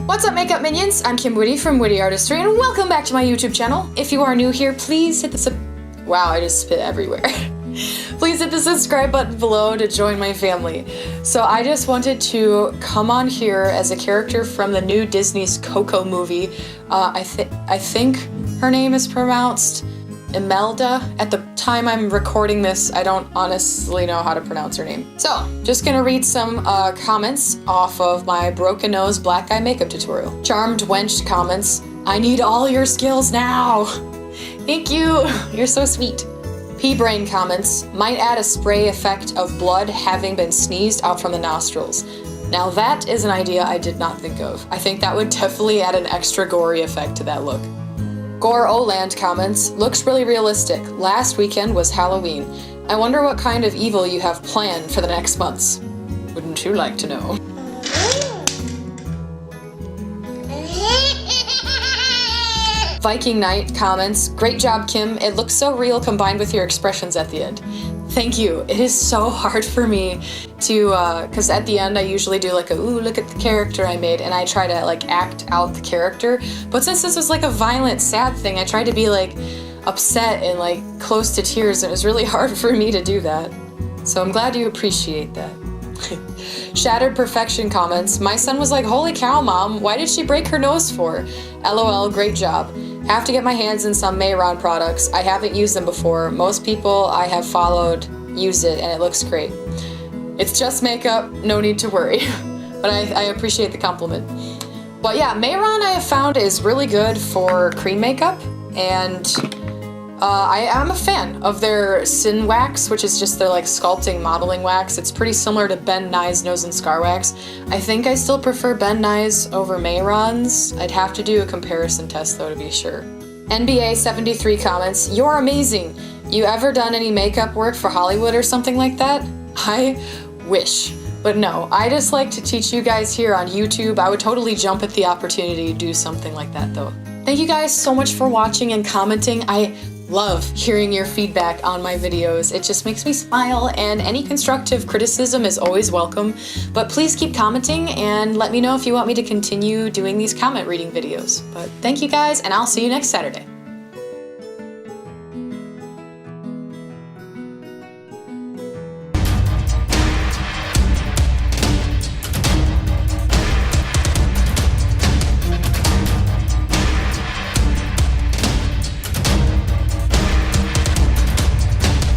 What's up, makeup minions? I'm Kim Witte from WitteArtistry, and welcome back to my YouTube channel. If you are new here, please hit the wow, I just spit everywhere. Please hit the subscribe button below to join my family. So I just wanted to come on here as a character from the new Disney's Coco movie. I think her name is pronounced Imelda. At the time I'm recording this, I don't honestly know how to pronounce her name. So, just gonna read some comments off of my broken nose black eye makeup tutorial. Charmed Wench comments, I need all your skills now. Thank you, you're so sweet. P-Brain comments, might add a spray effect of blood having been sneezed out from the nostrils. Now that is an idea I did not think of. I think that would definitely add an extra gory effect to that look. Gore Oland comments, looks really realistic. Last weekend was Halloween. I wonder what kind of evil you have planned for the next months. Wouldn't you like to know? Viking Knight comments, great job, Kim. It looks so real combined with your expressions at the end. Thank you. It is so hard for me to, cause at the end I usually do like a, ooh, look at the character I made, and I try to like act out the character. But since this was like a violent, sad thing, I tried to be like upset and like close to tears, and it was really hard for me to do that. So I'm glad you appreciate that. Shattered Perfection comments, my son was like, holy cow, mom, why did she break her nose for? LOL, great job. Have to get my hands in some Mayron products. I haven't used them before. Most people I have followed use it and it looks great. It's just makeup, no need to worry. But I appreciate the compliment. But yeah, Mayron I have found is really good for cream makeup, and I am a fan of their Sin Wax, which is just their like sculpting modeling wax. It's pretty similar to Ben Nye's Nose and Scar Wax. I think I still prefer Ben Nye's over Mayron's. I'd have to do a comparison test though to be sure. NBA73 comments, you're amazing. You ever done any makeup work for Hollywood or something like that? I wish. But no, I just like to teach you guys here on YouTube. I would totally jump at the opportunity to do something like that though. Thank you guys so much for watching and commenting. I love hearing your feedback on my videos. It just makes me smile, and any constructive criticism is always welcome. But please keep commenting and let me know if you want me to continue doing these comment reading videos. But thank you guys, and I'll see you next Saturday.